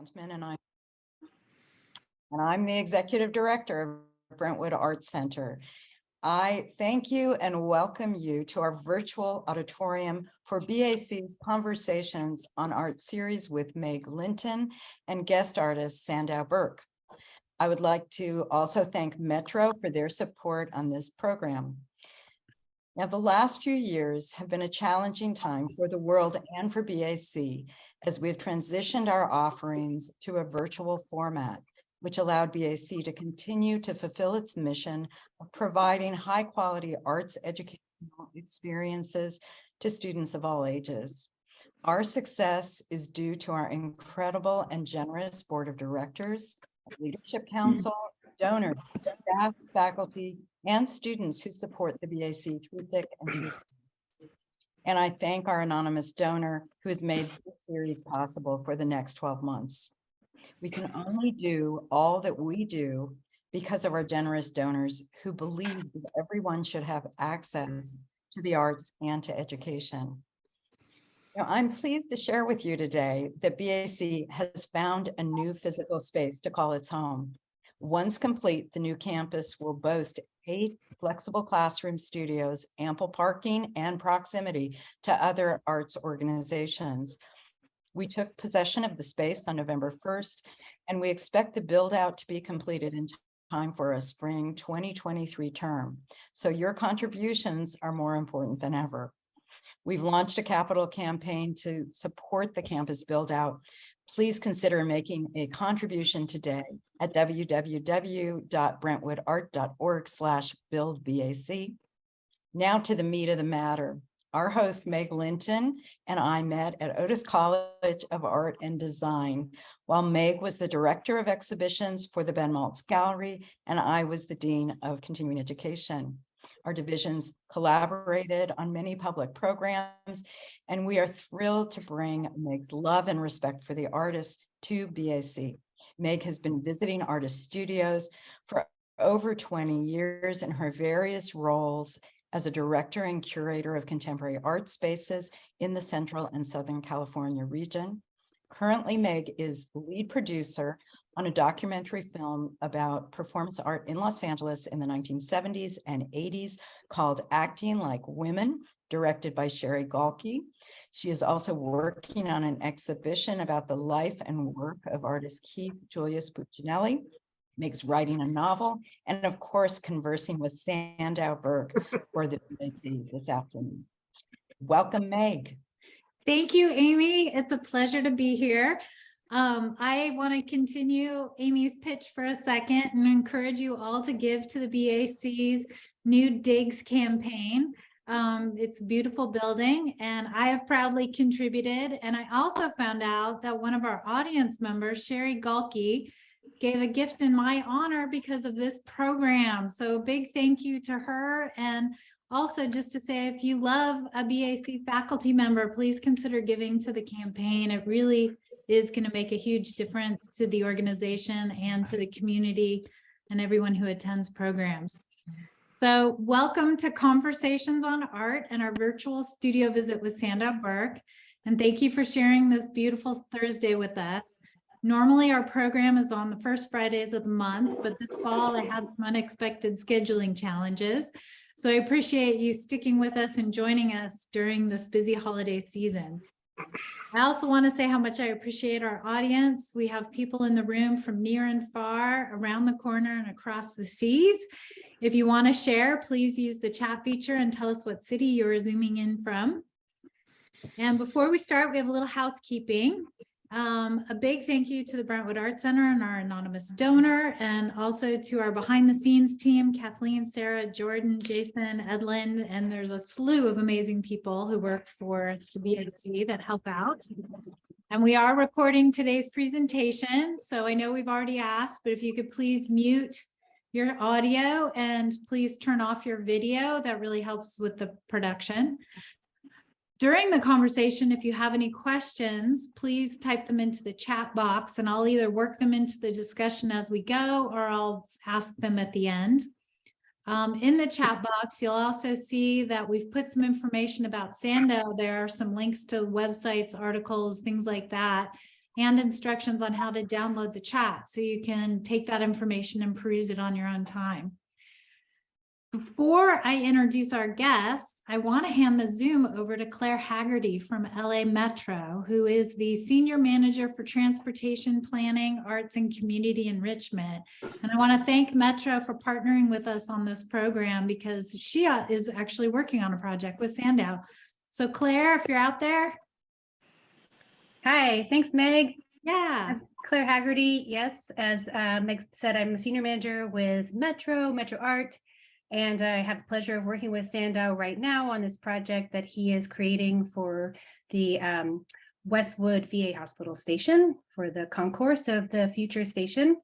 Antman, and I'm the executive director of Brentwood Arts Center. I thank you and welcome you to our virtual auditorium for BAC's Conversations on Art series with Meg Linton and guest artist Sandow Birk. I would like to also thank Metro for their support on this program. Now, the last few years have been a challenging time for the world and for BAC as we've transitioned our offerings to a virtual format, which allowed BAC to continue to fulfill its mission of providing high-quality arts educational experiences to students of all ages. Our success is due to our incredible and generous board of directors, leadership council, donors, staff, faculty, and students who support the BAC through thick and through. And I thank our anonymous donor who has made this series possible for the next 12 months. We can only do all that we do because of our generous donors who believe that everyone should have access to the arts and to education. Now, I'm pleased to share with you today that BAC has found a new physical space to call its home. Once complete, the new campus will boast 8 flexible classroom studios, ample parking, and proximity to other arts organizations. We took possession of the space on November 1st, and we expect the build out to be completed in time for a spring 2023 term. So your contributions are more important than ever. We've launched a capital campaign to support the campus build out. Please consider making a contribution today at www.brentwoodart.org/buildbac. Now to the meat of the matter. Our host, Meg Linton, and I met at Otis College of Art and Design, while Meg was the director of exhibitions for the Ben Maltz Gallery, and I was the dean of continuing education. Our divisions collaborated on many public programs, and we are thrilled to bring Meg's love and respect for the artists to BAC. Meg has been visiting artist studios for over 20 years in her various roles as a director and curator of contemporary art spaces in the Central and Southern California region. Currently, Meg is lead producer on a documentary film about performance art in Los Angeles in the 1970s and 80s called Acting Like Women, directed by Sherry Galkey. She is also working on an exhibition about the life and work of artist Keith Julius Puccinelli. Meg's writing a novel, and of course, conversing with Sandow Birk for the BAC this afternoon. Welcome, Meg. Thank you, Amy. It's a pleasure to be here. I want to continue Amy's pitch for a second and encourage you all to give to the BAC's New Digs campaign. It's a beautiful building, and I have proudly contributed. And I also found out that one of our audience members, Sherry Galkey, gave a gift in my honor because of this program. So big thank you to her. And also just to say, if you love a BAC faculty member, please consider giving to the campaign. It really is going to make a huge difference to the organization and to the community and everyone who attends programs. So welcome to Conversations on Art and our virtual studio visit with Sandow Birk. And thank you for sharing this beautiful Thursday with us. Normally our program is on the first Fridays of the month, but this fall I had some unexpected scheduling challenges. So I appreciate you sticking with us and joining us during this busy holiday season. I also want to say how much I appreciate our audience. We have people in the room from near and far, around the corner and across the seas. If you want to share, please use the chat feature and tell us what city you're zooming in from. And before we start, we have a little housekeeping. A big thank you to the Brentwood Art Center and our anonymous donor, and also to our behind the scenes team, Kathleen, Sarah, Jordan, Jason, Edlin, and there's a slew of amazing people who work for the BAC that help out. And we are recording today's presentation. So I know we've already asked, but if you could please mute your audio and please turn off your video, that really helps with the production. During the conversation, if you have any questions, please type them into the chat box and I'll either work them into the discussion as we go or I'll ask them at the end. In the chat box, you'll also see that we've put some information about Sandow. There are some links to websites, articles, things like that. and instructions on how to download the chat so you can take that information and peruse it on your own time. Before I introduce our guests, I want to hand the Zoom over to Claire Haggerty from LA Metro, who is the Senior Manager for Transportation Planning, Arts, and Community Enrichment. And I want to thank Metro for partnering with us on this program because she is actually working on a project with Sandow. So Claire, if you're out there. Hi, thanks, Meg. Yeah. I'm Claire Haggerty. Yes, as Meg said, I'm a senior manager with Metro Art, and I have the pleasure of working with Sandow right now on this project that he is creating for the Westwood VA Hospital Station for the concourse of the future station.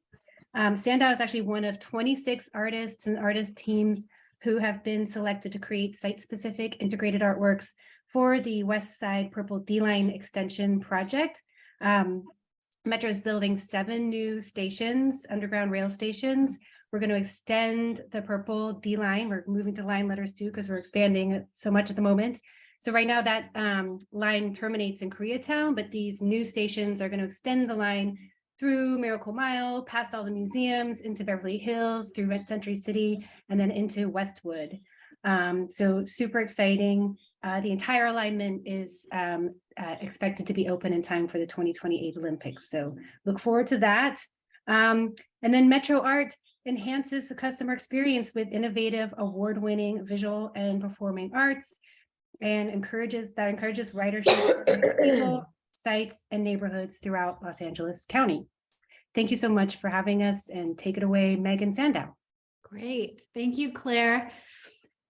Sandow is actually one of 26 artists and artist teams who have been selected to create site-specific integrated artworks for the West Side Purple D-Line Extension project. Metro is building 7 new stations, underground rail stations. We're going to extend the Purple D-Line. We're moving to line letters too because we're expanding it so much at the moment. So right now that line terminates in Koreatown, but these new stations are going to extend the line through Miracle Mile, past all the museums, into Beverly Hills, through Century City, and then into Westwood. So super exciting. The entire alignment is expected to be open in time for the 2028 Olympics. So look forward to that. And then Metro Art enhances the customer experience with innovative, award-winning visual and performing arts, and encourages ridership in people, sites, and neighborhoods throughout Los Angeles County. Thank you so much for having us, and take it away, Meg and Sandow. Great. Thank you, Claire.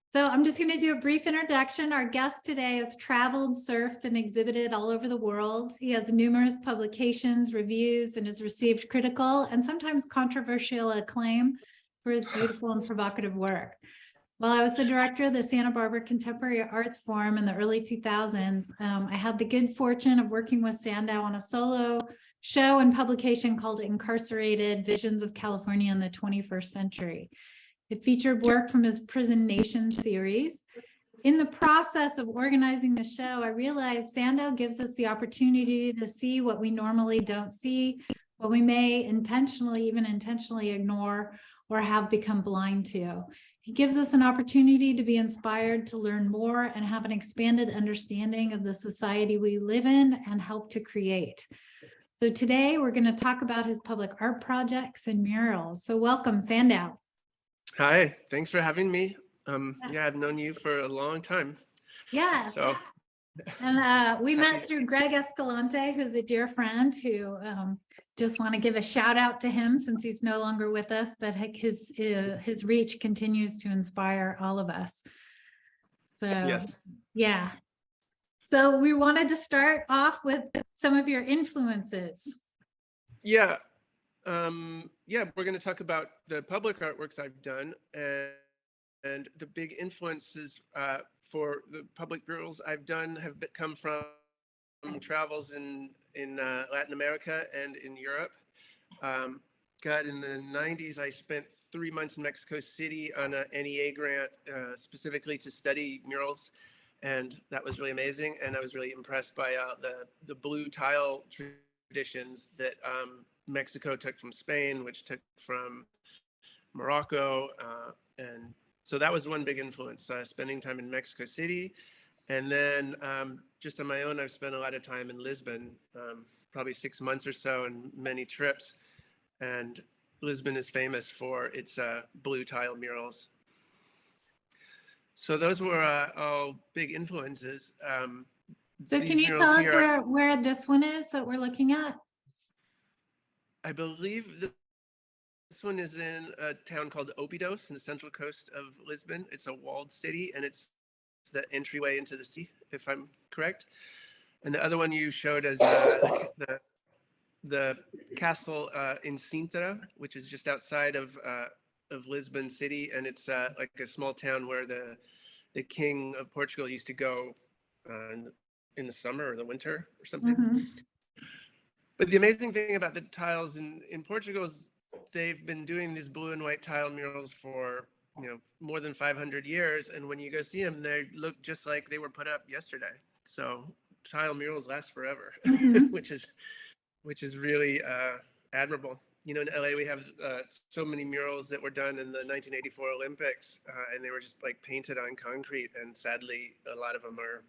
So I'm just going to do a brief introduction. Our guest today has traveled, surfed, and exhibited all over the world. He has numerous publications, reviews, and has received critical and sometimes controversial acclaim for his beautiful and provocative work. While I was the director of the Santa Barbara Contemporary Arts Forum in the early 2000s, I had the good fortune of working with Sandow on a solo show and publication called Incarcerated: Visions of California in the 21st Century. It featured work from his Prison Nation series. In the process of organizing the show, I realized Sandow gives us the opportunity to see what we normally don't see, what we may even intentionally ignore or have become blind to. He gives us an opportunity to be inspired, to learn more, and have an expanded understanding of the society we live in and help to create. So today we're going to talk about his public art projects and murals. So welcome, Sandow. Hi, thanks for having me. Yeah, I've known you for a long time. Yeah. So, and we met through Greg Escalante, who's a dear friend who just want to give a shout out to him since he's no longer with us, but his reach continues to inspire all of us. So, yes. Yeah. So we wanted to start off with some of your influences. Yeah. Yeah, we're going to talk about the public artworks I've done, and the big influences for the public murals I've done have come from travels in Latin America and in Europe. In the 90s, I spent 3 months in Mexico City on a NEA grant specifically to study murals, and that was really amazing. And I was really impressed by the blue tile traditions that Mexico took from Spain, which took from Morocco. And so that was one big influence, spending time in Mexico City. And then just on my own, I've spent a lot of time in Lisbon, probably 6 months or so, and many trips. And Lisbon is famous for its blue tile murals. So those were all big influences. So can you tell us where this one is that we're looking at? I believe this one is in a town called Óbidos in the central coast of Lisbon. It's a walled city, and it's the entryway into the sea, if I'm correct. And the other one you showed as the castle in Sintra, which is just outside of Lisbon city, and it's like a small town where the king of Portugal used to go in the summer or the winter or something. Mm-hmm. But the amazing thing about the tiles in Portugal is they've been doing these blue and white tile murals for more than 500 years, and when you go see them, they look just like they were put up yesterday. So tile murals last forever, mm-hmm. which is which is really admirable. You know, in LA, we have so many murals that were done in the 1984 Olympics, and they were just like painted on concrete. And sadly, a lot of them are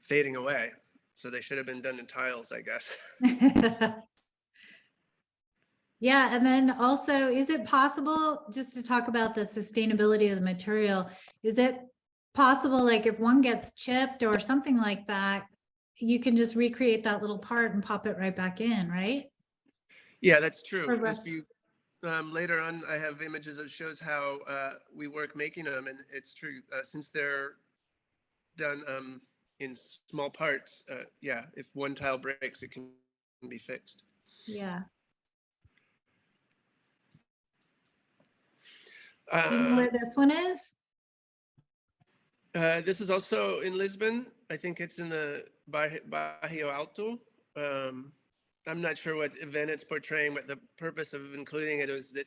fading away. So they should have been done in tiles, I guess. Yeah, and then also, is it possible, just to talk about the sustainability of the material, is it possible, like if one gets chipped or something like that, you can just recreate that little part and pop it right back in, right? Yeah, that's true. Or If rest- you later on, I have images that shows how we work making them, and it's true. Since they're done in small parts, yeah, if one tile breaks, it can be fixed. Yeah. Do you know where this one is? This is also in Lisbon. I think it's in the Barrio Alto. I'm not sure what event it's portraying, but the purpose of including it was that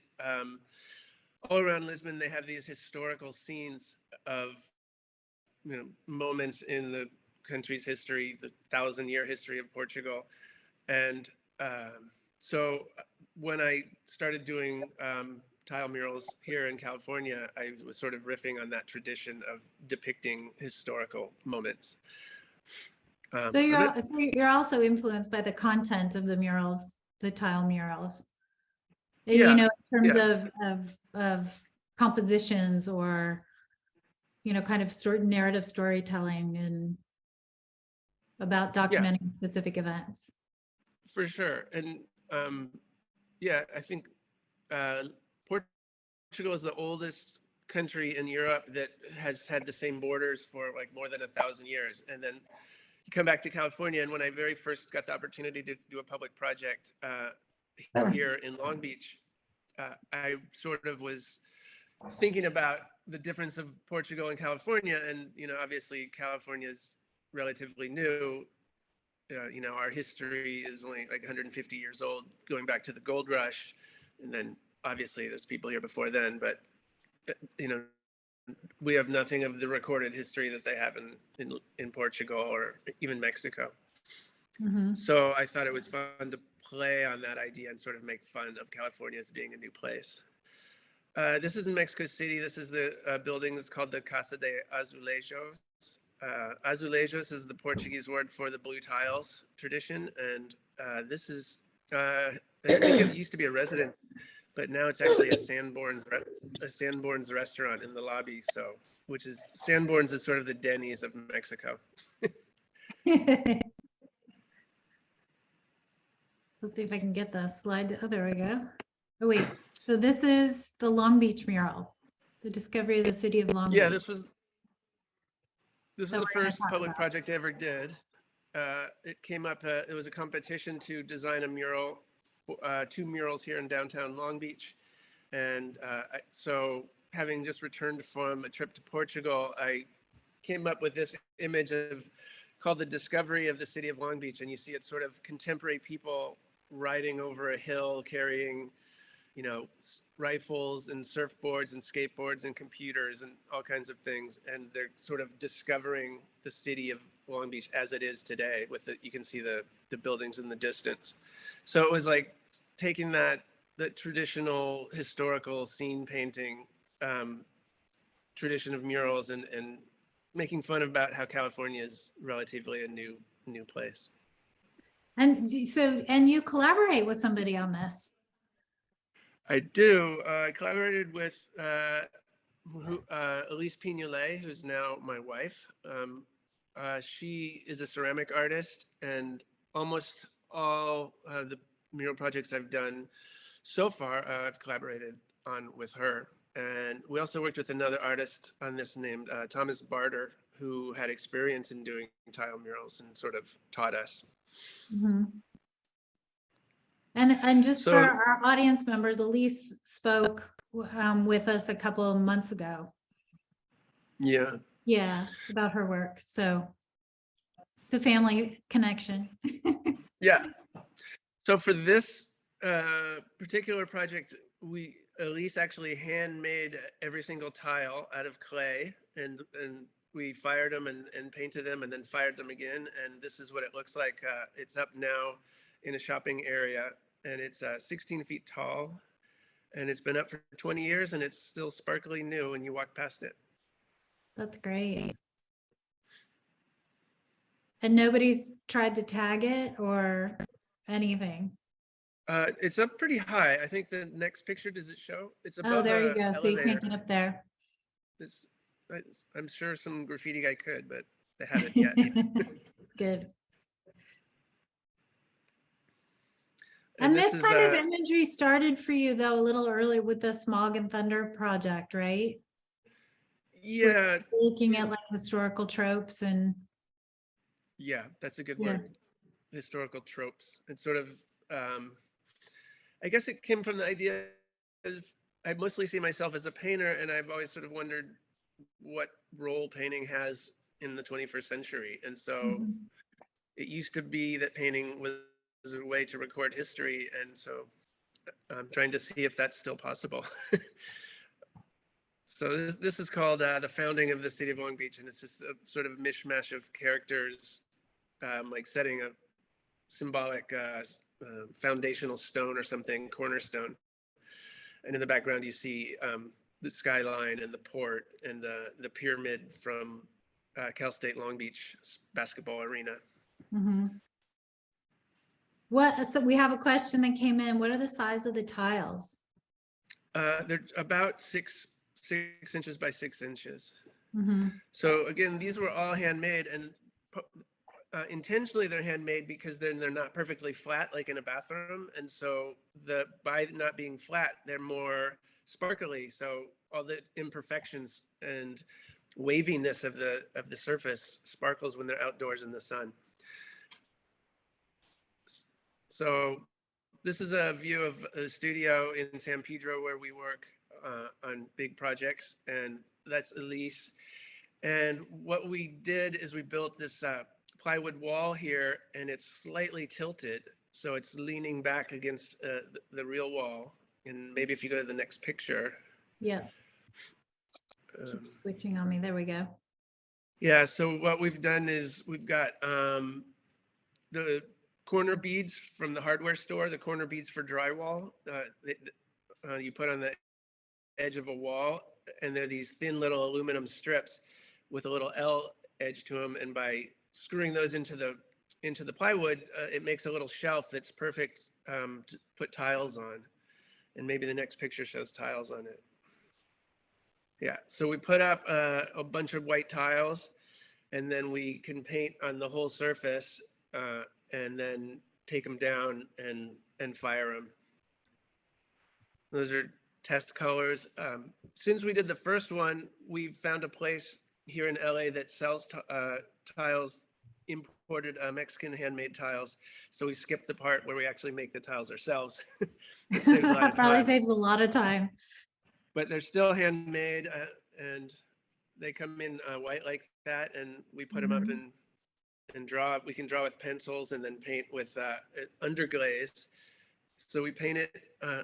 all around Lisbon, they have these historical scenes of, you know, moments in the country's history, the 1,000-year history of Portugal. And so when I started doing tile murals here in California, I was sort of riffing on that tradition of depicting historical moments. So you're also influenced by the content of the murals, the tile murals. Yeah, You know, in terms yeah. of compositions or, you know, kind of narrative storytelling and about documenting specific events. For sure. And yeah, I think Portugal is the oldest country in Europe that has had the same borders for like more than 1,000 years. And then you come back to California, and when I very first got the opportunity to do a public project here in Long Beach, I sort of was thinking about the difference of Portugal and California. And, you know, obviously California is relatively new. You know, our history is only like 150 years old, going back to the gold rush. And then obviously there's people here before then, but, you know, we have nothing of the recorded history that they have in Portugal or even Mexico. Mm-hmm. So I thought it was fun to play on that idea and sort of make fun of California as being a new place. This is in Mexico City. This is the building that's called the Casa de Azulejos. Azulejos is the Portuguese word for the blue tiles tradition. And this is, I think it used to be a residence, but now it's actually a Sanborn's restaurant in the lobby. So, which is, Sanborn's is sort of the Denny's of Mexico. Let's see if I can get the slide. Oh, there we go. Oh, wait. So this is the Long Beach mural, the discovery of the city of Long Beach. Yeah, this was the first public project I ever did. It came up, it was a competition to design a mural, 2 murals here in downtown Long Beach. And so having just returned from a trip to Portugal, I came up with this image called the discovery of the city of Long Beach. And you see it's sort of contemporary people riding over a hill carrying, you know, rifles and surfboards and skateboards and computers and all kinds of things. And they're sort of discovering the city of Long Beach as it is today. With it, you can see the buildings in the distance. So it was like taking the traditional historical scene painting tradition of murals and making fun about how California is relatively a new place. And so, and you collaborate with somebody on this. I do. I collaborated with Elise Pignolet, who's now my wife. She is a ceramic artist, and almost all the mural projects I've done so far, I've collaborated on with her. And we also worked with another artist on this named Thomas Barter, who had experience in doing tile murals and sort of taught us. Mm-hmm. And just So, for our audience members, Elise spoke with us a couple of months ago. yeah. Yeah, about her work. So the family connection. Yeah. So for this particular project, Elise actually handmade every single tile out of clay, and we fired them and painted them and then fired them again. And this is what it looks like. It's up now in a shopping area, and it's 16 feet tall, and it's been up for 20 years, and it's still sparkly new when you walk past it. That's great. And nobody's tried to tag it or anything? It's up pretty high. I think the next picture, does it show? It's Oh, above there you a go. So you elevator. can't get up there. I'm sure some graffiti guy could, but they haven't yet. Good. And And this is, kind of imagery started for you though a little early with the Smog and Thunder project, right? yeah, Looking at like historical tropes and yeah, that's a good Yeah. word. Historical tropes. It's sort of, I guess it came from the idea of, I mostly see myself as a painter, and I've always sort of wondered what role painting has in the 21st century. And so it used to be that painting was a way to record history. And so I'm trying to see if that's still possible. So this is called The Founding of the City of Long Beach. And it's just a sort of mishmash of characters, like setting a symbolic foundational stone or something, cornerstone. And in the background, you see the skyline and the port and the pyramid from Cal State Long Beach basketball arena. So we have a question that came in. What are the size of the tiles? They're about six inches by 6 inches. So again, these were all handmade, and intentionally they're handmade because then they're not perfectly flat like in a bathroom, and so by not being flat, they're more sparkly. So all the imperfections and waviness of the surface sparkles when they're outdoors in the sun. So this is a view of a studio in San Pedro where we work on big projects, and that's Elise. And what we did is we built this plywood wall here, and it's slightly tilted, so it's leaning back against the real wall. And maybe if you go to the next picture. Yeah. Keep switching on me. There we go. Yeah, so what we've done is we've got the corner beads from the hardware store, the corner beads for drywall. You put on the edge of a wall, and they're these thin little aluminum strips with a little L edge to them, and by screwing those into the plywood, it makes a little shelf that's perfect to put tiles on. And maybe the next picture shows tiles on it. Yeah, so we put up a bunch of white tiles, and then we can paint on the whole surface, and then take them down and fire them. Those are test colors. Since we did the first one, we've found a place here in LA that sells tiles, imported Mexican handmade tiles. So we skipped the part where we actually make the tiles ourselves. It saves a lot of Probably time. saves a lot of time. But they're still handmade, and they come in white like that, and we put them up and draw. We can draw with pencils and then paint with underglaze. So we paint it,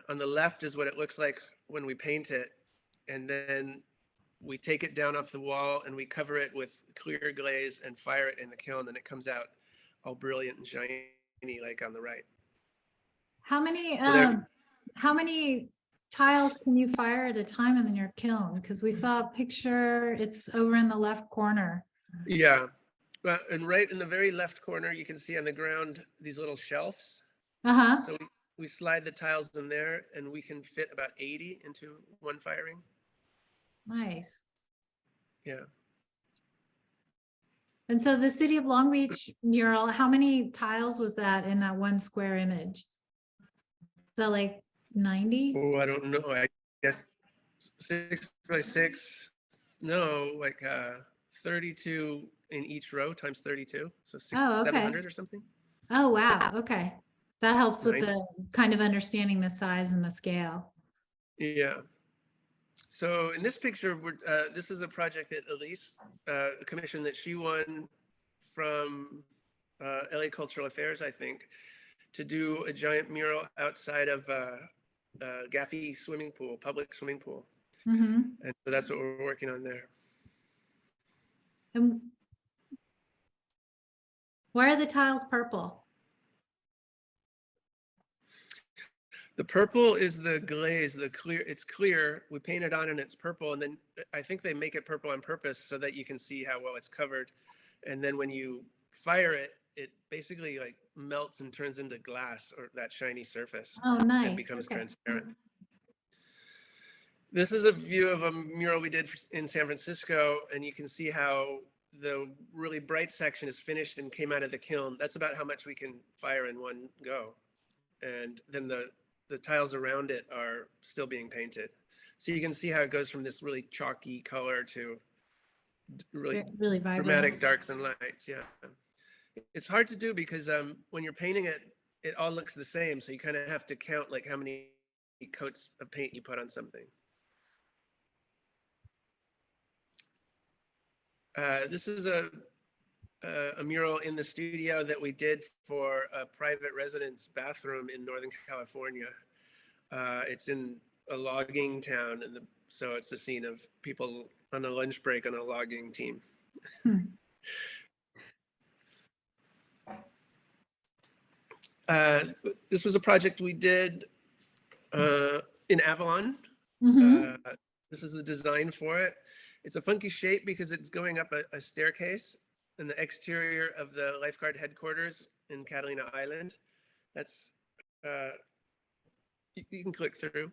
on the left is what it looks like when we paint it, and then we take it down off the wall and we cover it with clear glaze and fire it in the kiln, and it comes out all brilliant and shiny like on the right. How many So how many tiles can you fire at a time in your kiln? Because we saw a picture, it's over in the left corner. Yeah, and right in the very left corner, you can see on the ground these little shelves. So we slide the tiles in there, and we can fit about 80 into one firing. Nice. Yeah. And so the City of Long Beach mural, how many tiles was that in that one square image? Is that like 90? Oh, I don't know. I guess 6 by 6. No, like 32 in each row times 32. So 700 or something. Oh, wow. Okay. That helps with 90. the kind of understanding the size and the scale. Yeah. So in this picture, this is a project that Elise, a commission that she won from LA Cultural Affairs, I think, to do a giant mural outside of Gaffey swimming pool, public swimming pool. And so that's what we're working on there. And why are the tiles purple? The purple is the glaze, the clear, it's clear. We paint it on and it's purple. And then I think they make it purple on purpose so that you can see how well it's covered. And then when you fire it, it basically like melts and turns into glass or that shiny surface. Oh, nice. And becomes Okay. transparent. This is a view of a mural we did in San Francisco, and you can see how the really bright section is finished and came out of the kiln. That's about how much we can fire in one go. And then the tiles around it are still being painted. So you can see how it goes from this really chalky color to really vibrant. dramatic darks and lights. Yeah. It's hard to do because when you're painting it, it all looks the same. So you kind of have to count like how many coats of paint you put on something. This is a mural in the studio that we did for a private residence bathroom in Northern California. It's in a logging town, and so it's a scene of people on a lunch break on a logging team. This was a project we did in Avalon. This is the design for it. It's a funky shape because it's going up a staircase in the exterior of the lifeguard headquarters in Catalina Island. That's, you can click through.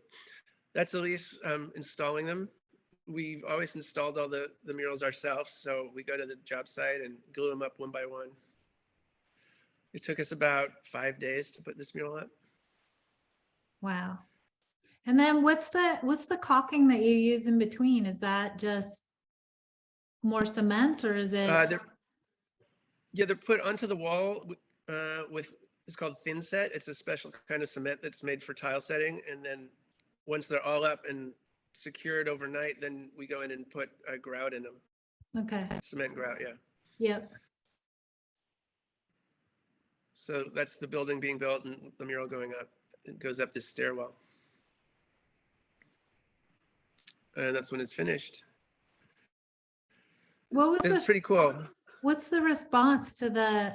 That's Elise installing them. We've always installed all the murals ourselves, so we go to the job site and glue them up one by one. It took us about 5 days to put this mural up. Wow. And then what's the caulking that you use in between? Is that just more cement, or is it? They're put onto the wall with, it's called thin set. It's a special kind of cement that's made for tile setting. And then once they're all up and secured overnight, then we go in and put a grout in them. Okay. Cement grout, yeah. Yep. So that's the building being built and the mural going up. It goes up this stairwell. And that's when it's finished. It's pretty cool. What's the response to the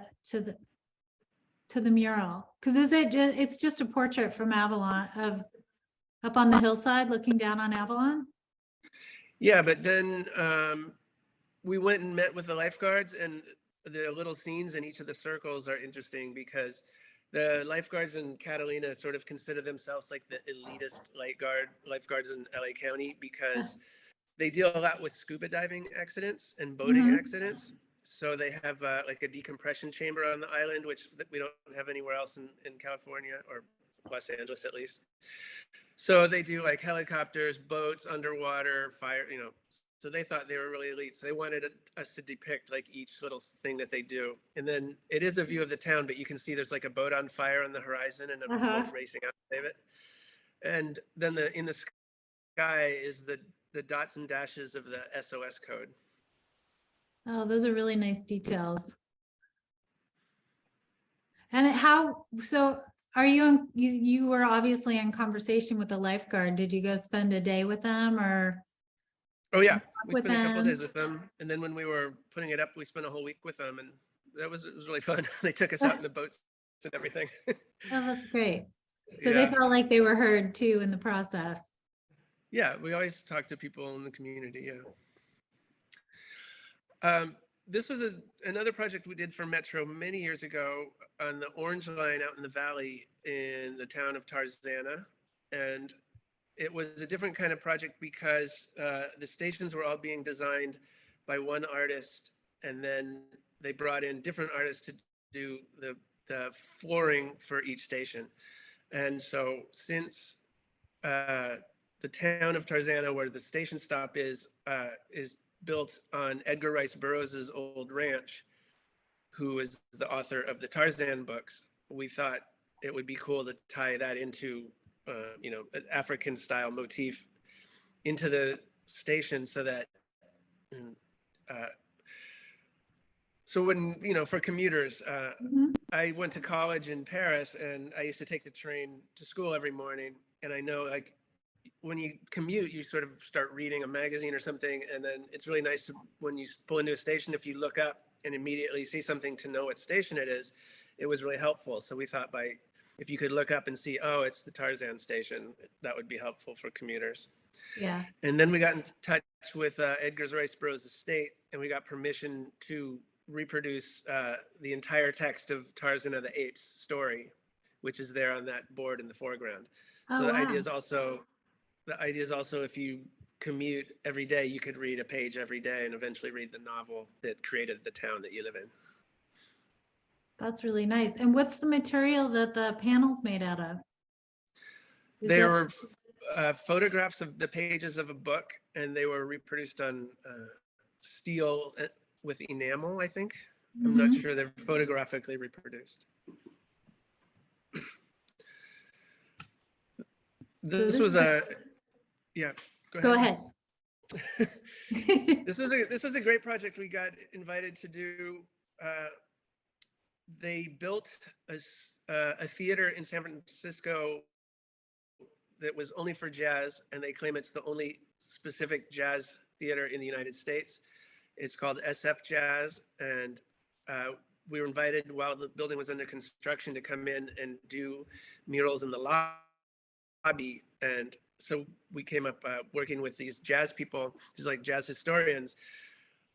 mural? Because it's just a portrait from Avalon, of up on the hillside looking down on Avalon? Yeah, but then we went and met with the lifeguards, and the little scenes in each of the circles are interesting because the lifeguards in Catalina sort of consider themselves like the elitist lifeguards in LA County because they deal a lot with scuba diving accidents and boating accidents. So they have like a decompression chamber on the island, which we don't have anywhere else in California, or Los Angeles at least. So they do like helicopters, boats, underwater, fire, you know. So they thought they were really elite. So they wanted us to depict like each little thing that they do. And then it is a view of the town, but you can see there's like a boat on fire on the horizon and a boat racing out to save it. And then in the sky is the dots and dashes of the SOS code. Oh, those are really nice details. And so are you were obviously in conversation with the lifeguard. Did you go spend a day with them, or? Oh yeah, we spent a couple of days with them. And then when we were putting it up, we spent a whole week with them, and it was really fun. They took us out in the boats and everything. Oh, that's great. So they felt like they were heard too in the process. Yeah, we always talk to people in the community, yeah. This was another project we did for Metro many years ago on the Orange Line out in the valley in the town of Tarzana. And it was a different kind of project because the stations were all being designed by one artist, and then they brought in different artists to do the flooring for each station. And so since the town of Tarzana, where the station stop is built on Edgar Rice Burroughs's old ranch, who is the author of the Tarzan books, we thought it would be cool to tie that into an African style motif into the station, so that so when, for commuters, I went to college in Paris, and I used to take the train to school every morning. And I know, like, when you commute, you sort of start reading a magazine or something, and then it's really nice to, when you pull into a station, if you look up and immediately see something to know what station it is. It was really helpful. So we thought by if you could look up and see, oh, it's the Tarzan station, that would be helpful for commuters. Yeah. And then we got in touch with Edgar Rice Burroughs' estate, and we got permission to reproduce the entire text of Tarzan of the Apes story, which is there on that board in the foreground. Oh, So the wow. idea is also if you commute every day, you could read a page every day and eventually read the novel that created the town that you live in. That's really nice. And what's the material that the panel's made out of? They were photographs of the pages of a book, and they were reproduced on steel with enamel, I think. I'm not sure they're photographically reproduced. This was a, yeah, Go ahead. This was a great project we got invited to do. They built a theater in San Francisco that was only for jazz, and they claim it's the only specific jazz theater in the United States. It's called SF Jazz, and we were invited while the building was under construction to come in and do murals in the lobby. And so we came up working with these jazz people, these like jazz historians.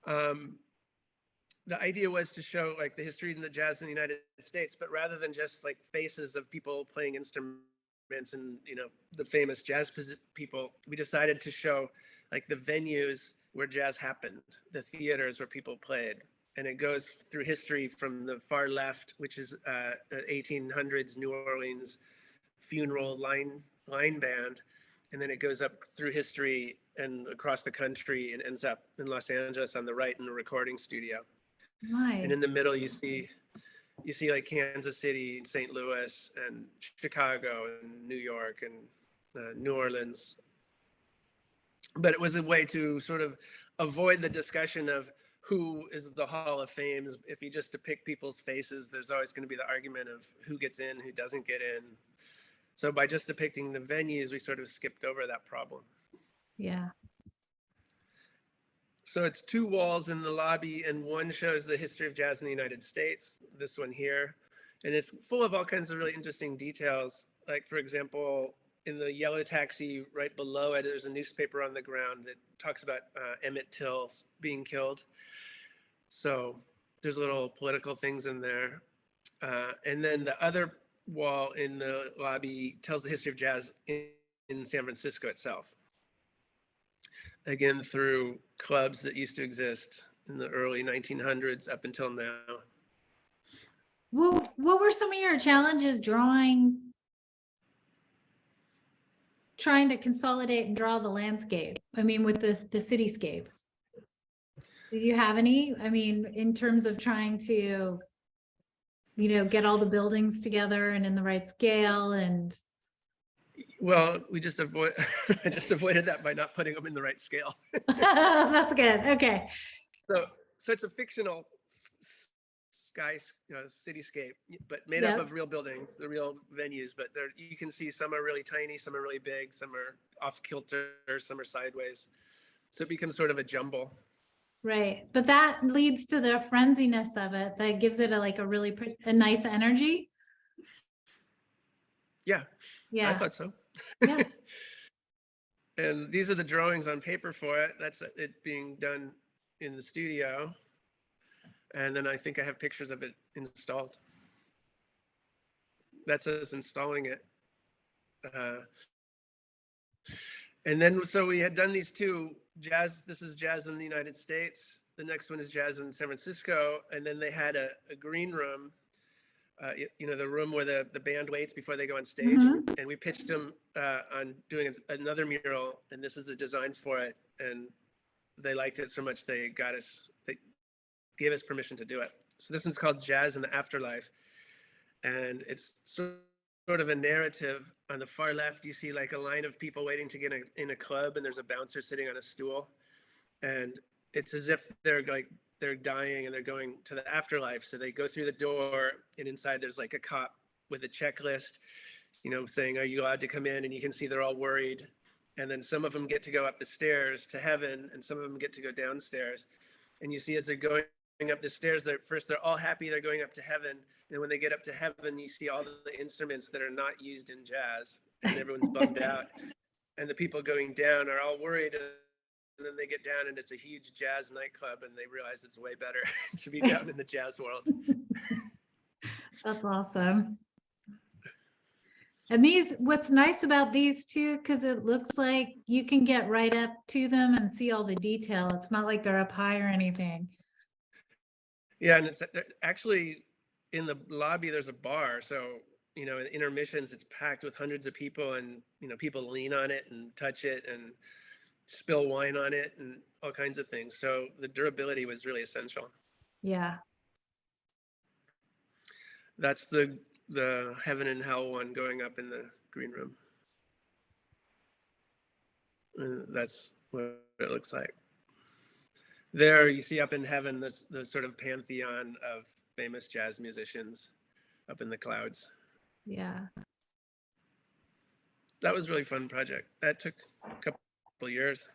The idea was to show like the history of the jazz in the United States, but rather than just like faces of people playing instruments and, you know, the famous jazz people, we decided to show like the venues where jazz happened, the theaters where people played. And it goes through history from the far left, which is 1800s New Orleans funeral line band. And then it goes up through history and across the country and ends up in Los Angeles on the right in a recording studio. Nice. And in the middle, you see like Kansas City, St. Louis, and Chicago, and New York, and New Orleans. But it was a way to sort of avoid the discussion of who is the Hall of Fame. If you just depict people's faces, there's always going to be the argument of who gets in, who doesn't get in. So by just depicting the venues, we sort of skipped over that problem. Yeah. So it's two walls in the lobby, and one shows the history of jazz in the United States, this one here. And it's full of all kinds of really interesting details. Like, for example, in the yellow taxi right below it, there's a newspaper on the ground that talks about Emmett Till being killed. So there's little political things in there. And then the other wall in the lobby tells the history of jazz in San Francisco itself. Again, through clubs that used to exist in the early 1900s up until now. What were some of your challenges trying to consolidate and draw the landscape? I mean, with the cityscape. Do you have any? I mean, in terms of trying to, you know, get all the buildings together and in the right scale and. Well, we just I just avoided that by not putting them in the right scale. That's good. Okay. So it's a fictional cityscape, but made up of real buildings, the real venues. But you can see some are really tiny, some are really big, some are off kilter, some are sideways. So it becomes sort of a jumble. Right, but that leads to the frenziness of it. That gives it a really a nice energy. Yeah. Yeah, I thought so. Yeah. And these are the drawings on paper for it. That's it being done in the studio. And then I think I have pictures of it installed. That's us installing it. And then, so we had done these two jazz. This is jazz in the United States. The next one is jazz in San Francisco. And then they had a green room. You know, the room where the band waits before they go on stage. And we pitched them on doing another mural, and this is the design for it. And they liked it so much they gave us permission to do it. So this one's called Jazz in the Afterlife. And it's sort of a narrative. On the far left, you see like a line of people waiting to get in a club, and there's a bouncer sitting on a stool. And it's as if they're dying and they're going to the afterlife. So they go through the door, and inside there's like a cop with a checklist, you know, saying, are you allowed to come in? And you can see they're all worried. And then some of them get to go up the stairs to heaven, and some of them get to go downstairs. And you see as they're going up the stairs. They're all happy they're going up to heaven. And when they get up to heaven, you see all the instruments that are not used in jazz, and everyone's bummed out. And the people going down are all worried. And then they get down and it's a huge jazz nightclub, and they realize it's way better to be down in the jazz world. That's awesome. And these, what's nice about these two, because it looks like you can get right up to them and see all the detail. It's not like they're up high or anything. Yeah, and it's actually in the lobby, there's a bar. So, in intermissions, it's packed with hundreds of people, and, people lean on it and touch it and spill wine on it and all kinds of things. So the durability was really essential. Yeah. That's the heaven and hell one going up in the green room. And that's what it looks like. There you see up in heaven, the sort of pantheon of famous jazz musicians up in the clouds. Yeah. That was a really fun project. That took a couple years.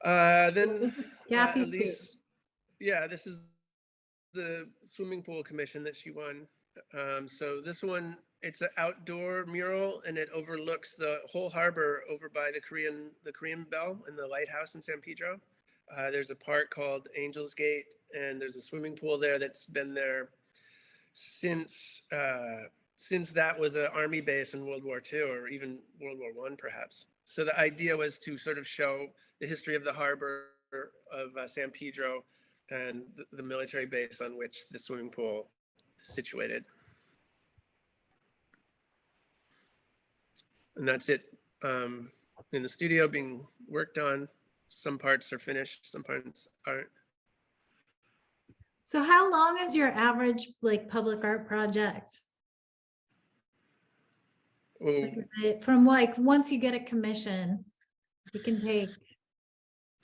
Then Gaffy's too. this is the swimming pool commission that she won. So this one, it's an outdoor mural, and it overlooks the whole harbor over by the Korean Bell and the lighthouse in San Pedro. There's a park called Angel's Gate, and there's a swimming pool there that's been there since that was an army base in World War II, or even World War I, perhaps. So the idea was to sort of show the history of the harbor of San Pedro and the military base on which the swimming pool is situated. And that's it in the studio being worked on. Some parts are finished, some parts aren't. So how long is your average public art project? Oh, From once you get a commission, it can take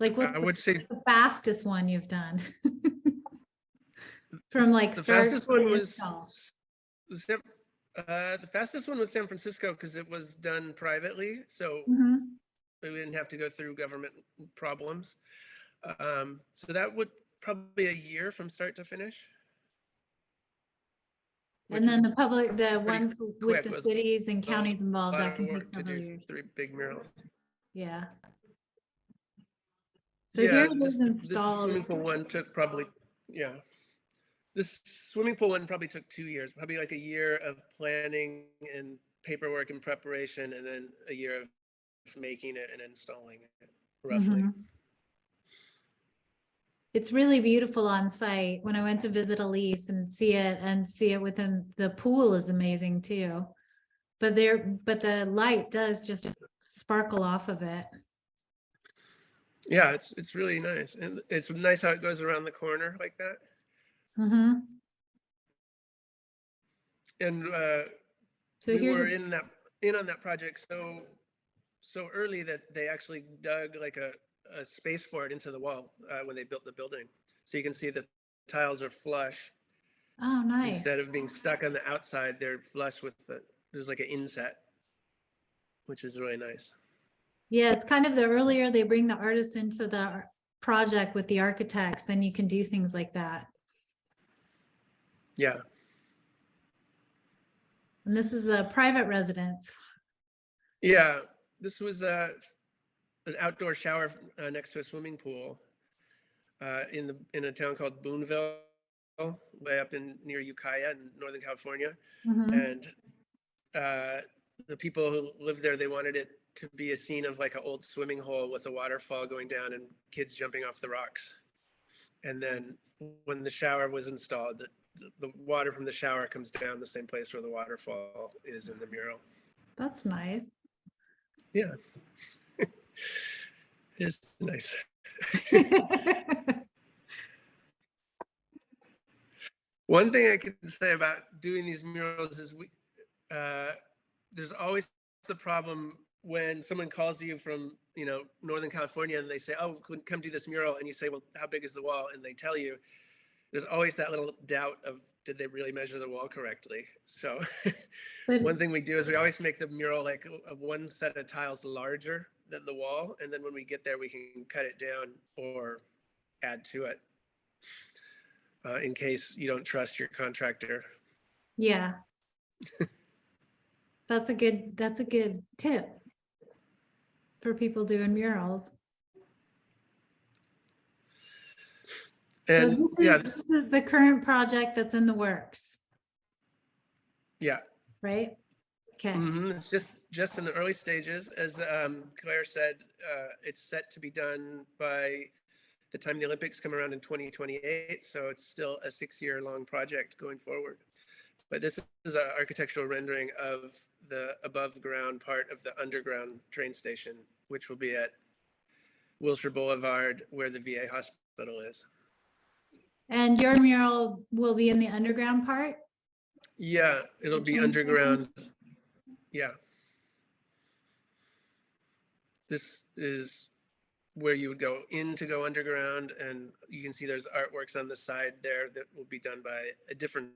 I would say the fastest one you've done? From the start fastest one to was install. the fastest one was San Francisco, because it was done privately, so Mhm. we didn't have to go through government problems. So that would probably a year from start to finish. And then the pretty ones with quick. the Was cities and a counties involved, lot that of can take work to several do years. 3 big murals. Yeah. So here it is this installed. swimming pool one took probably, this swimming pool one probably took 2 years, probably like a year of planning and paperwork and preparation, and then a year of making it and installing it, roughly. Mhm. It's really beautiful on site. When I went to visit Elise and see it within the pool is amazing too. But the light does just sparkle off of it. Yeah, it's really nice, and it's nice how it goes around the corner like that. Mm-hmm. And So we here's were in on that project so early that they actually dug like a space for it into the wall when they built the building. So you can see the tiles are flush. oh, nice. Instead of being stuck on the outside, they're flush with there's like an inset, which is really nice. Yeah, it's kind of the earlier they bring the artists into the project with the architects, then you can do things like that. Yeah. And this is a private residence. Yeah, this was an outdoor shower next to a swimming pool in a town called Boonville, way up near Ukiah in Northern California. Mhm. And the people who lived there, they wanted it to be a scene of like an old swimming hole with a waterfall going down and kids jumping off the rocks. And then when the shower was installed, the water from the shower comes down the same place where the waterfall is in the mural. That's nice. Yeah. It's nice. One thing I can say about doing these murals is there's always the problem when someone calls you from Northern California and they say, oh, come do this mural, and you say, well, how big is the wall? And they tell you, there's always that little doubt of, did they really measure the wall correctly? So one thing we do is we always make the mural like one set of tiles larger than the wall, and then when we get there we can cut it down or add to it in case you don't trust your contractor. Yeah. That's a good tip for people doing murals. So And this is the current project that's in the works, yeah. right? Okay. It's just in the early stages. As Claire said, it's set to be done by the time the Olympics come around in 2028. So it's still a 6-year long project going forward. But this is an architectural rendering of the above ground part of the underground train station, which will be at Wilshire Boulevard, where the VA hospital is. And your mural will be in the underground part? Yeah, it'll The be train underground. Yeah. This is where you would go in to go underground, and you can see there's artworks on the side there that will be done by a different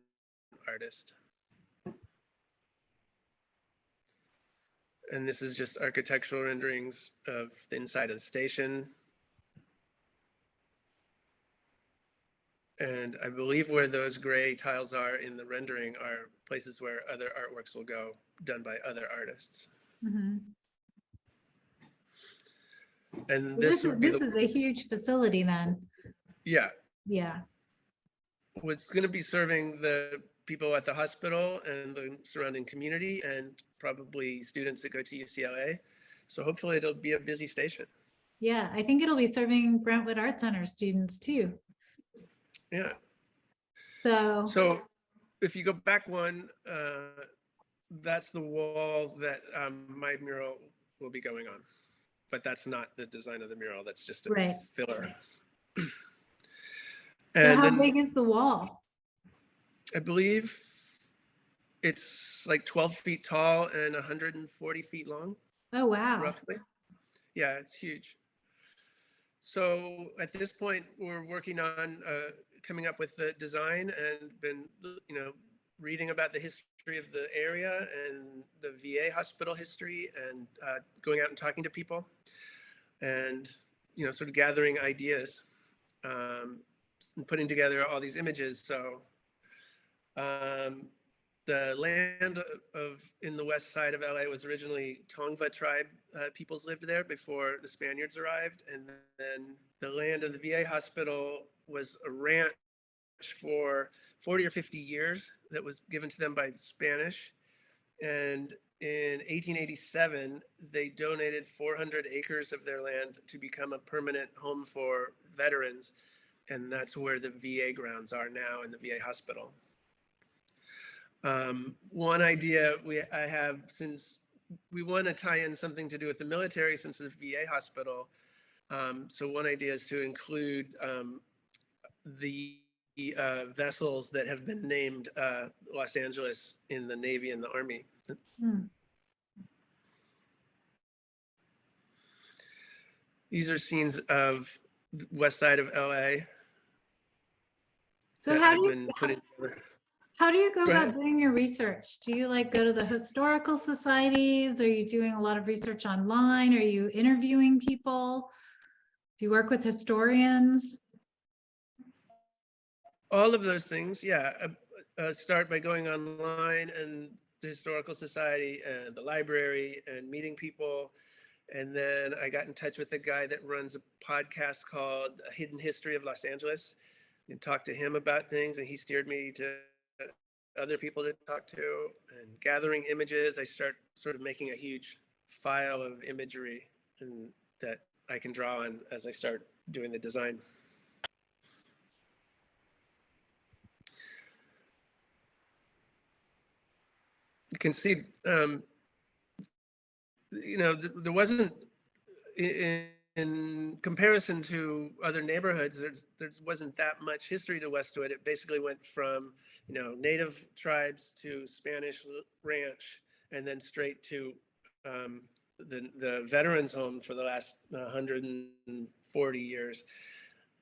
artist. And this is just architectural renderings of the inside of the station. And I believe where those gray tiles are in the rendering are places where other artworks will go, done by other artists. Mm-hmm. And Well, this this would be is a huge facility then. yeah. Yeah. What's going to be serving the people at the hospital and the surrounding community, and probably students that go to UCLA. So hopefully it'll be a busy station. Yeah, I think it'll be serving Brentwood Art Center students too. Yeah. So If you go back one, that's the wall that my mural will be going on. But that's not the design of the mural. That's just a right. filler. So And how then big is the wall? I believe it's like 12 feet tall and 140 feet long. Oh, wow. Roughly. Yeah, it's huge. So at this point, we're working on coming up with the design, and been, reading about the history of the area and the VA hospital history, and going out and talking to people, and sort of gathering ideas, and putting together all these images. So the land in the west side of LA was originally Tongva tribe peoples lived there before the Spaniards arrived. And then the land of the VA hospital was a ranch for 40 or 50 years that was given to them by the Spanish. And in 1887, they donated 400 acres of their land to become a permanent home for veterans. And that's where the VA grounds are now, in the VA hospital. One idea I have, since we want to tie in something to do with the military, since the VA hospital. So one idea is to include the vessels that have been named Los Angeles in the Navy and the Army. Hmm. These are scenes of the west side of LA. So how do you go about doing your research? Do you go to the historical societies? Are you doing a lot of research online? Are you interviewing people? Do you work with historians? All of those things, yeah. Start by going online and the Historical Society and the library and meeting people. And then I got in touch with a guy that runs a podcast called A Hidden History of Los Angeles, and talked to him about things, and he steered me to other people to talk to. And gathering images, I start sort of making a huge file of imagery and that I can draw on as I start doing the design. You can see, there wasn't, in comparison to other neighborhoods, there wasn't that much history to Westwood. It basically went from, native tribes to Spanish ranch, and then straight to the veterans home for the last 140 years.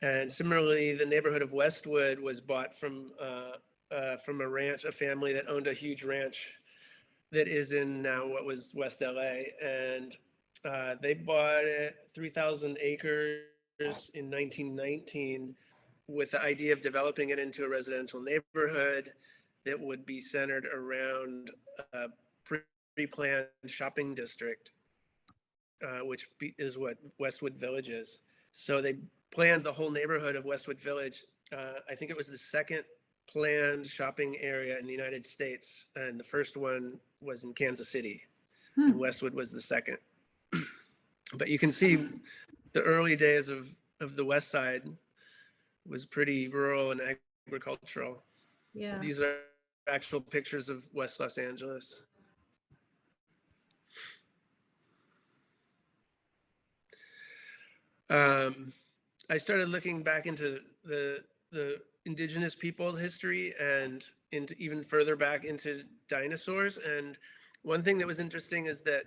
And similarly, the neighborhood of Westwood was bought from a ranch, a family that owned a huge ranch that is in now what was West LA. And they bought it, 3,000 acres in 1919 with the idea of developing it into a residential neighborhood that would be centered around a pre-planned shopping district, which is what Westwood Village is. So they planned the whole neighborhood of Westwood Village. I think it was the second planned shopping area in the United States, and the first one was in Kansas City, and Westwood was the second. But you can see the early days of the West Side was pretty rural and agricultural. Yeah. These are actual pictures of West Los Angeles. I started looking back into the indigenous people's history and into even further back into dinosaurs. And one thing that was interesting is that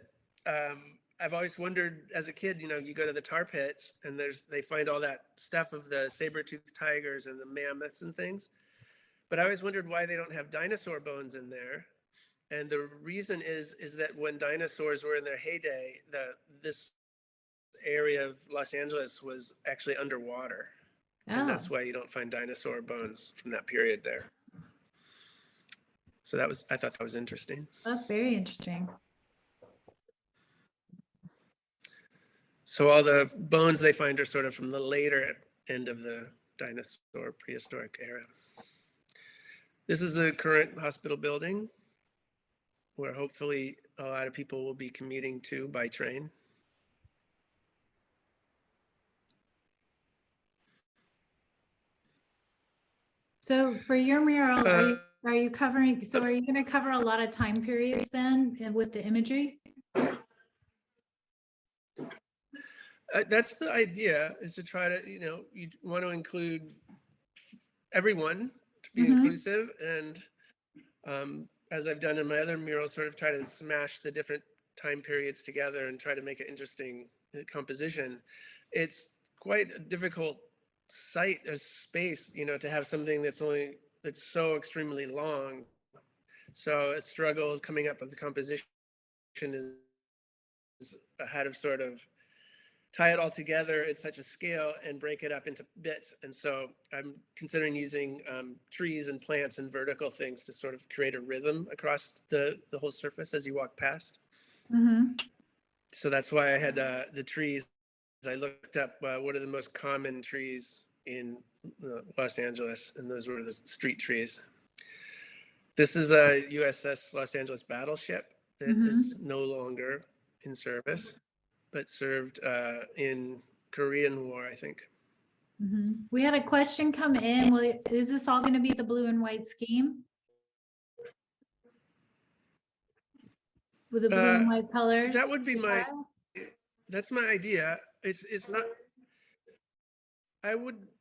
I've always wondered as a kid, you know, you go to the tar pits and they find all that stuff of the saber-toothed tigers and the mammoths and things. But I always wondered why they don't have dinosaur bones in there. And the reason is that when dinosaurs were in their heyday, this area of Los Angeles was actually underwater. And that's why you don't find dinosaur bones from that period there. So I thought that was interesting. That's very interesting. So all the bones they find are sort of from the later end of the dinosaur prehistoric era. This is the current hospital building, where hopefully a lot of people will be commuting to by train. So for your mural, are you covering, so are you going to cover a lot of time periods then with the imagery? That's the idea, is to try to, you want to include everyone, to be inclusive. And as I've done in my other murals, sort of try to smash the different time periods together and try to make an interesting composition. It's quite a difficult site or space, to have something that's so extremely long. So a struggle coming up with the composition is how to sort of tie it all together at such a scale and break it up into bits. And so I'm considering using trees and plants and vertical things to sort of create a rhythm across the whole surface as you walk past. So that's why I had the trees. I looked up what are the most common trees in Los Angeles, and those were the street trees. This is a USS Los Angeles battleship that is no longer in service, but served in Korean War, I think. We had a question come in. Is this all going to be the blue and white scheme? With the blue and white colors? That would be that's my idea. It's not,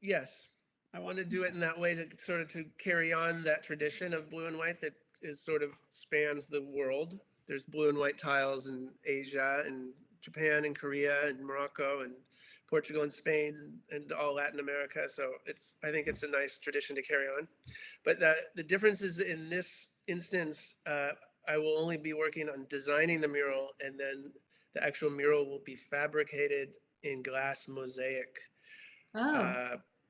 yes. I want to do it in that way to carry on that tradition of blue and white that sort of spans the world. There's blue and white tiles in Asia and Japan and Korea and Morocco and Portugal and Spain and all Latin America. So I think it's a nice tradition to carry on. But the difference is in this instance, I will only be working on designing the mural, and then the actual mural will be fabricated in glass mosaic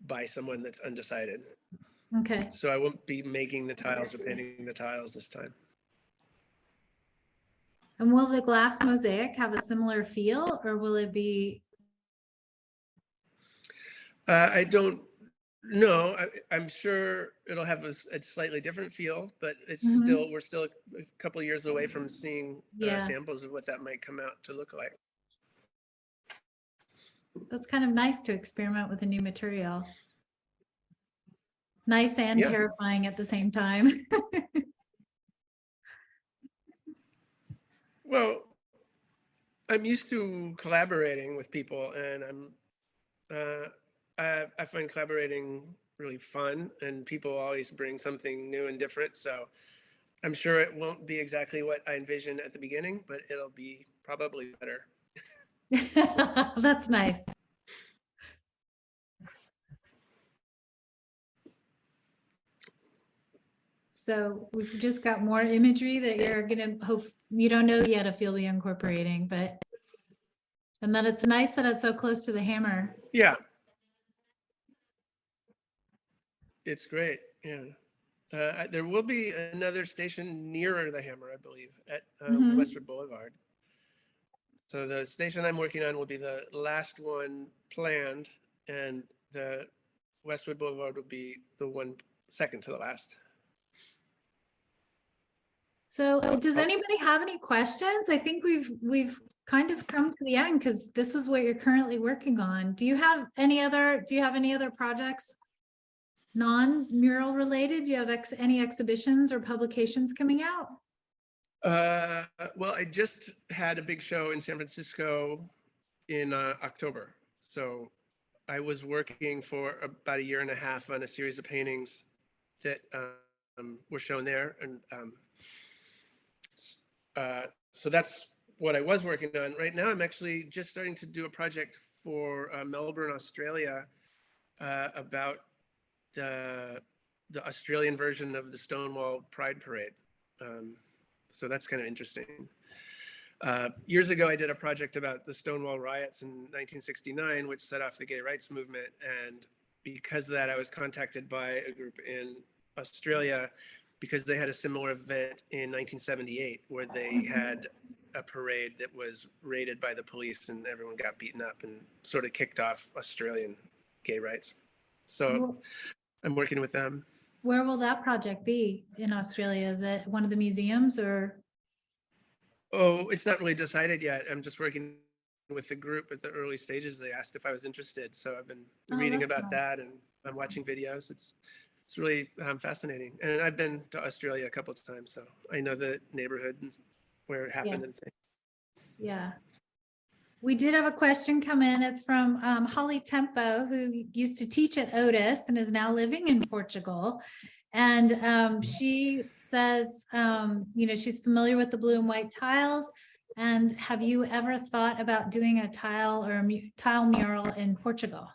by someone that's undecided. Okay. So I won't be making the tiles or painting the tiles this time. And will the glass mosaic have a similar feel, or will it be? I don't know. I'm sure it'll have a slightly different feel, but we're still a couple of years away from seeing samples of what that might come out to look like. That's kind of nice to experiment with a new material. Nice and terrifying at the same time. Well, I'm used to collaborating with people, and I find collaborating really fun, and people always bring something new and different. So I'm sure it won't be exactly what I envisioned at the beginning, but it'll be probably better. That's nice. So we've just got more imagery that you're going to hope, you don't know yet if you'll be incorporating, and then it's nice that it's so close to the hammer. Yeah. It's great. Yeah. There will be another station nearer the Hammer, I believe, at Westwood Boulevard. So the station I'm working on will be the last one planned, and the Westwood Boulevard will be the one second to the last. So does anybody have any questions? I think we've kind of come to the end because this is what you're currently working on. Do you have any other projects non-mural related? Do you have any exhibitions or publications coming out? Well, I just had a big show in San Francisco in October. So I was working for about 1.5 years on a series of paintings that were shown there. And so that's what I was working on. Right now, I'm actually just starting to do a project for Melbourne, Australia, about the Australian version of the Stonewall Pride Parade. So that's kind of interesting. Years ago, I did a project about the Stonewall riots in 1969, which set off the gay rights movement. And because of that, I was contacted by a group in Australia because they had a similar event in 1978 where they had a parade that was raided by the police and everyone got beaten up and sort of kicked off Australian gay rights. So I'm working with them. Where will that project be in Australia? Is it one of the museums or? Oh, it's not really decided yet. I'm just working with the group at the early stages. They asked if I was interested. So I've been reading about that, and I'm watching videos. It's really fascinating. And I've been to Australia a couple of times, so I know the neighborhood and where it happened and things. Yeah. We did have a question come in. It's from Holly Tempo, who used to teach at Otis and is now living in Portugal. And she says, she's familiar with the blue and white tiles. And have you ever thought about doing a tile or a tile mural in Portugal?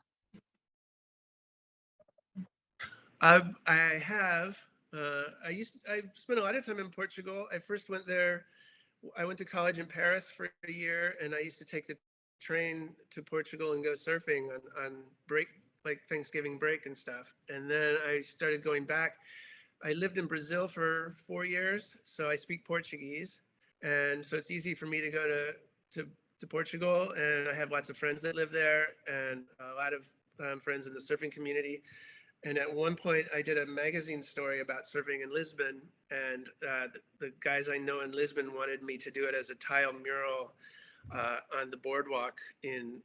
I have. I spent a lot of time in Portugal. I first went there. I went to college in Paris for a year, and I used to take the train to Portugal and go surfing on break, like Thanksgiving break and stuff. And then I started going back. I lived in Brazil for 4 years, so I speak Portuguese. And so it's easy for me to go to Portugal, and I have lots of friends that live there and a lot of friends in the surfing community. And at one point, I did a magazine story about surfing in Lisbon, and the guys I know in Lisbon wanted me to do it as a tile mural on the boardwalk in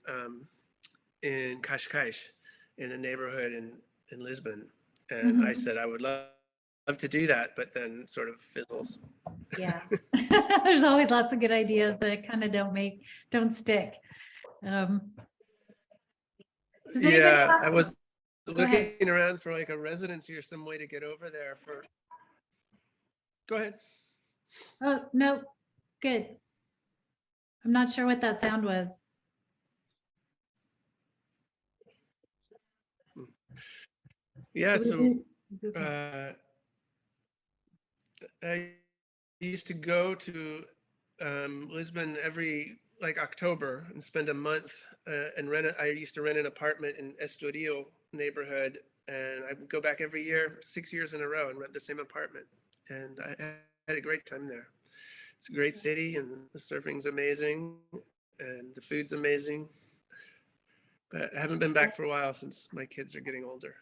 Cascais, in a neighborhood in Lisbon. And I said I would love to do that, but then sort of fizzles. Yeah, there's always lots of good ideas that kind of don't stick. Yeah, I was looking around for like a residency or some way to get over there for. Go ahead. Oh, no, good. I'm not sure what that sound was. Yeah, so I used to go to Lisbon every October and spend a month and I used to rent an apartment in Estoril neighborhood, and I would go back every year for 6 years in a row and rent the same apartment. And I had a great time there. It's a great city, and the surfing's amazing, and the food's amazing. But I haven't been back for a while since my kids are getting older.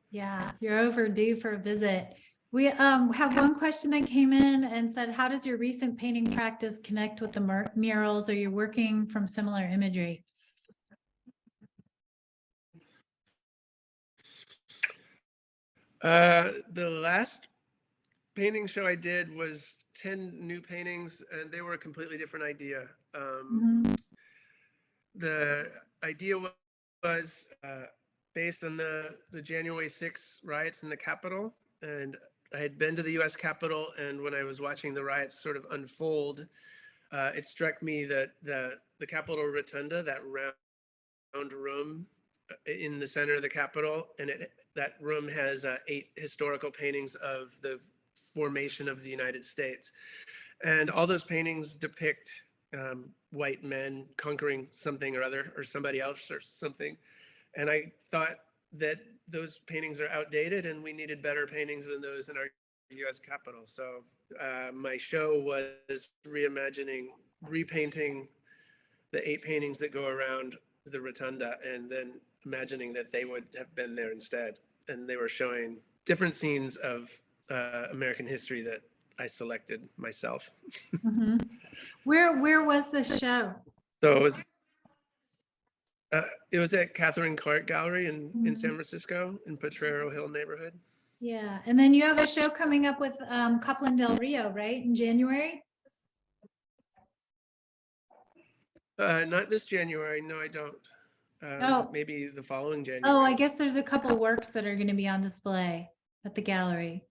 Yeah, you're overdue for a visit. We have one question that came in and said, how does your recent painting practice connect with the murals? Are you working from similar imagery? The last painting show I did was 10 new paintings, and they were a completely different idea. The idea was based on the January 6th riots in the Capitol, and I had been to the U.S. Capitol, and when I was watching the riots sort of unfold, it struck me that the Capitol Rotunda, that round room in the center of the Capitol, and that room has 8 historical paintings of the formation of the United States. And all those paintings depict white men conquering something or other, or somebody else or something. And I thought that those paintings are outdated and we needed better paintings than those in our US Capitol. So my show was repainting the 8 paintings that go around the rotunda and then imagining that they would have been there instead. And they were showing different scenes of American history that I selected myself. Mhm. Where was this show? So it was at Catharine Clark Gallery in San Francisco, in Potrero Hill neighborhood. Yeah, and then you have a show coming up with Koplin Del Rio, right, in January? Not this January. No, I don't. Oh. Maybe the following January. Oh, I guess there's a couple works that are going to be on display at the gallery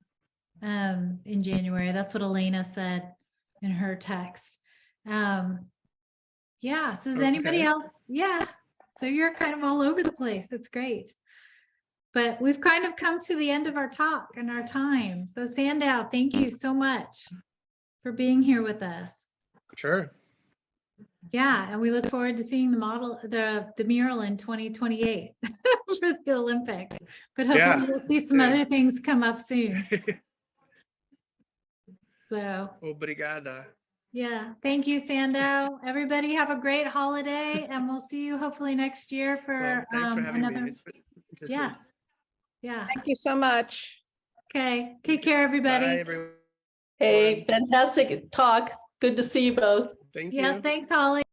in January. That's what Elena said in her text. Yeah, so does anybody Okay. else? Yeah, so you're kind of all over the place. It's great. But we've kind of come to the end of our talk and our time. So Sandow, thank you so much for being here with us. Sure. Yeah, and we look forward to seeing the mural in 2028 for the Olympics. But hopefully Yeah. we'll see some other things come up soon. So Obrigada. yeah, thank you, Sandow. Everybody have a great holiday, and we'll see you hopefully next year for Well, thanks for having another. me. It's interesting. Yeah, yeah. Thank you so much. Okay, take care, everybody. Bye, everyone. Hey, fantastic talk. Good to see you both. Thank you. Yeah, thanks, Holly.